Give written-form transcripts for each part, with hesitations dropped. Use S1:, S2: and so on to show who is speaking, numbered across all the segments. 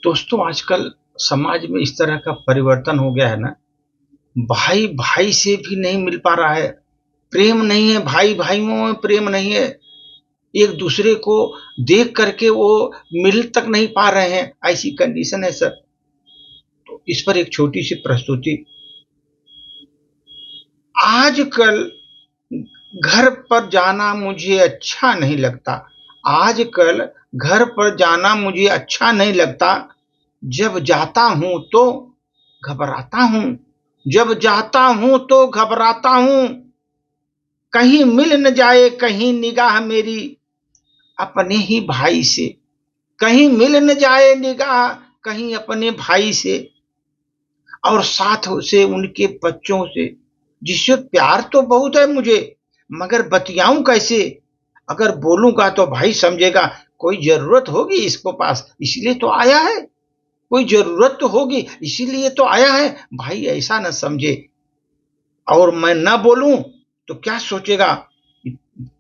S1: दोस्तों, आजकल समाज में इस तरह का परिवर्तन हो गया है ना, भाई भाई से भी नहीं मिल पा रहा है, प्रेम नहीं है, भाई भाइयों में प्रेम नहीं है, एक दूसरे को देख करके वो मिल तक नहीं पा रहे हैं, ऐसी कंडीशन है सर। तो इस पर एक छोटी सी प्रस्तुति। आजकल घर पर जाना मुझे अच्छा नहीं लगता। आजकल घर पर जाना मुझे अच्छा नहीं लगता। जब जाता हूं तो घबराता हूं। जब जाता हूं तो घबराता हूं। कहीं मिल न जाए कहीं निगाह मेरी अपने ही भाई से। कहीं मिल न जाए निगाह कहीं अपने भाई से और साथ से उनके बच्चों से, जिससे प्यार तो बहुत है मुझे, मगर बतियाऊं कैसे? अगर बोलूंगा तो भाई समझेगा कोई जरूरत होगी इसको पास, इसलिए तो आया है। कोई जरूरत तो होगी इसीलिए तो आया है, भाई ऐसा न समझे। और मैं न बोलूं तो क्या सोचेगा?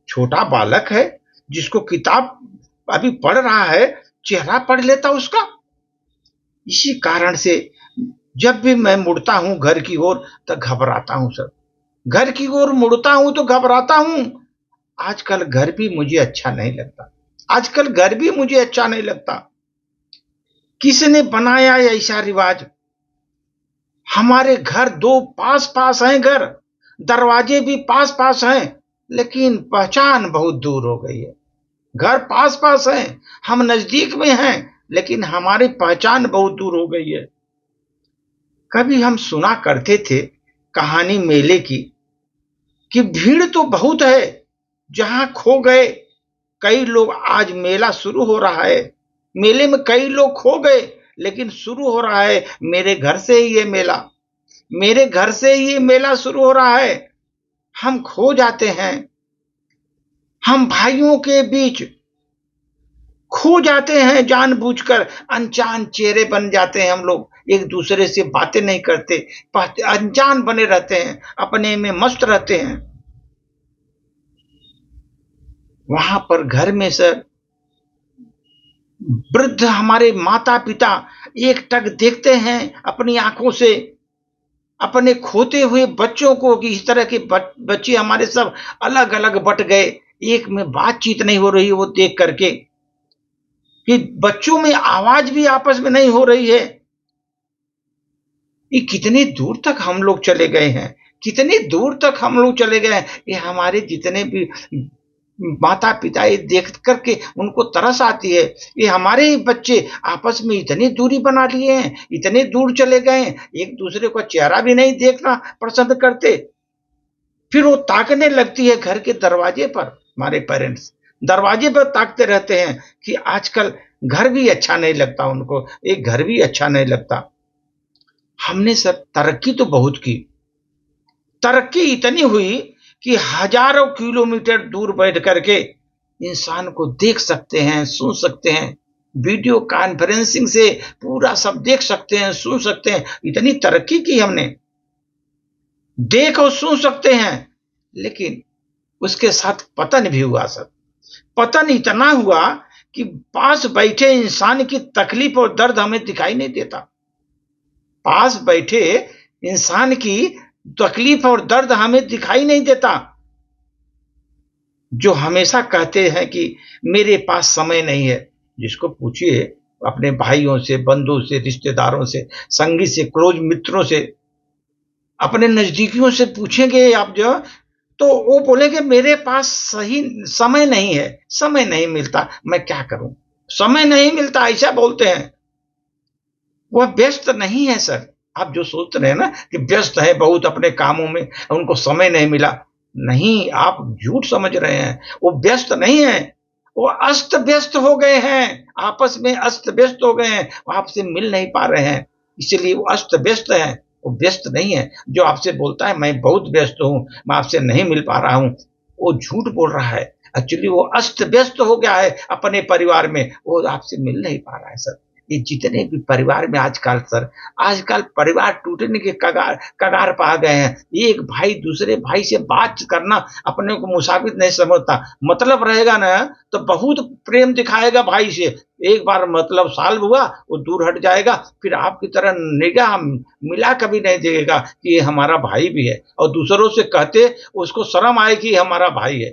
S1: छोटा बालक है, जिसको किताब अभी पढ़ रहा है, चेहरा पढ़ लेता उसका। इसी कारण से जब भी मैं मुड़ता हूं घर की ओर तो घबराता हूं सर। घर की ओर मुड़ता हूं तो घबराता हूं। आजकल घर भी मुझे अच्छा नहीं लगता। आजकल घर भी मुझे अच्छा नहीं लगता। किसने बनाया ऐसा रिवाज? हमारे घर दो पास पास हैं घर, दरवाजे भी पास पास हैं, लेकिन पहचान बहुत दूर हो गई है। घर पास पास हैं, हम नजदीक में हैं, लेकिन हमारी पहचान बहुत दूर हो गई है। कभी हम सुना करते थे कहानी मेले की, कि भीड़ तो बहुत है, जहां खो गए कई लोग। आज मेला शुरू हो रहा है, मेले में कई लोग खो गए, लेकिन शुरू हो रहा है मेरे घर से ही ये मेला। मेरे घर से ही ये मेला शुरू हो रहा है। हम खो जाते हैं, हम भाइयों के बीच खो जाते हैं जानबूझकर। अनजान चेहरे बन जाते हैं हम लोग, एक दूसरे से बातें नहीं करते, अनजान बने रहते हैं, अपने में मस्त रहते हैं। वहां पर घर में सर वृद्ध हमारे माता पिता एकटक देखते हैं अपनी आंखों से अपने खोते हुए बच्चों को, कि इस तरह के बच्चे हमारे सब अलग अलग बट गए, एक में बातचीत नहीं हो रही वो देख करके, कि बच्चों में आवाज भी आपस में नहीं हो रही है। ये कितनी दूर तक हम लोग चले गए हैं, कितनी दूर तक हम लोग चले गए हैं। ये हमारे जितने भी माता पिता, ये देख करके उनको तरस आती है। ये हमारे ही बच्चे आपस में इतनी दूरी बना लिए हैं, इतने दूर चले गए हैं, एक दूसरे का चेहरा भी नहीं देखना पसंद करते। फिर वो ताकने लगती है घर के दरवाजे पर, हमारे पेरेंट्स दरवाजे पर ताकते रहते हैं कि आजकल घर भी अच्छा नहीं लगता उनको, एक घर भी अच्छा नहीं लगता। हमने सर तरक्की तो बहुत की, तरक्की इतनी हुई कि हजारों किलोमीटर दूर बैठ करके इंसान को देख सकते हैं, सुन सकते हैं। वीडियो कॉन्फ्रेंसिंग से पूरा सब देख सकते हैं, सुन सकते हैं। इतनी तरक्की की हमने, देख और सुन सकते हैं। लेकिन उसके साथ पतन भी हुआ सर। पतन इतना हुआ कि पास बैठे इंसान की तकलीफ और दर्द हमें दिखाई नहीं देता। पास बैठे इंसान की तकलीफ और दर्द हमें दिखाई नहीं देता। जो हमेशा कहते हैं कि मेरे पास समय नहीं है, जिसको पूछिए अपने भाइयों से, बंधु से, रिश्तेदारों से, संगी से, क्लोज मित्रों से, अपने नजदीकियों से पूछेंगे आप जो, तो वो बोलेंगे मेरे पास सही समय नहीं है, समय नहीं मिलता, मैं क्या करूं, समय नहीं मिलता, ऐसा बोलते हैं। वह व्यस्त नहीं है सर। आप जो सोच रहे हैं ना कि व्यस्त है बहुत अपने कामों में, उनको समय नहीं मिला, नहीं, आप झूठ समझ रहे हैं। वो व्यस्त नहीं है, वो अस्त व्यस्त हो गए हैं, आपस में अस्त व्यस्त हो गए हैं, वो आपसे मिल नहीं पा रहे हैं, इसलिए वो अस्त व्यस्त है। वो व्यस्त नहीं है। जो आपसे बोलता है मैं बहुत व्यस्त हूं, मैं आपसे नहीं मिल पा रहा हूं, वो झूठ बोल रहा है। एक्चुअली वो अस्त व्यस्त हो गया है अपने परिवार में, वो आपसे मिल नहीं पा रहा है सर। ये जितने भी परिवार में आजकल सर, आजकल परिवार टूटने के कगार कगार पर आ गए हैं। एक भाई दूसरे भाई से बात करना अपने को मुसाविर नहीं समझता। मतलब रहेगा ना तो बहुत प्रेम दिखाएगा भाई से। एक बार मतलब सॉल्व हुआ, वो दूर हट जाएगा, फिर आपकी तरह निगाह मिला कभी नहीं देखेगा कि ये हमारा भाई भी है, और दूसरों से कहते उसको शर्म आए कि ये हमारा भाई है।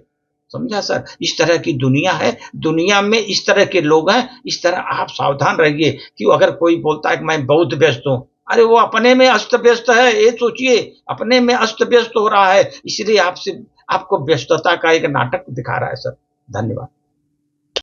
S1: समझा सर? इस तरह की दुनिया है, दुनिया में इस तरह के लोग हैं, इस तरह आप सावधान रहिए कि अगर कोई बोलता है कि मैं बहुत व्यस्त हूँ, अरे वो अपने में अस्त व्यस्त है, ये सोचिए, अपने में अस्त व्यस्त हो रहा है, इसलिए आपसे आपको व्यस्तता का एक नाटक दिखा रहा है सर। धन्यवाद।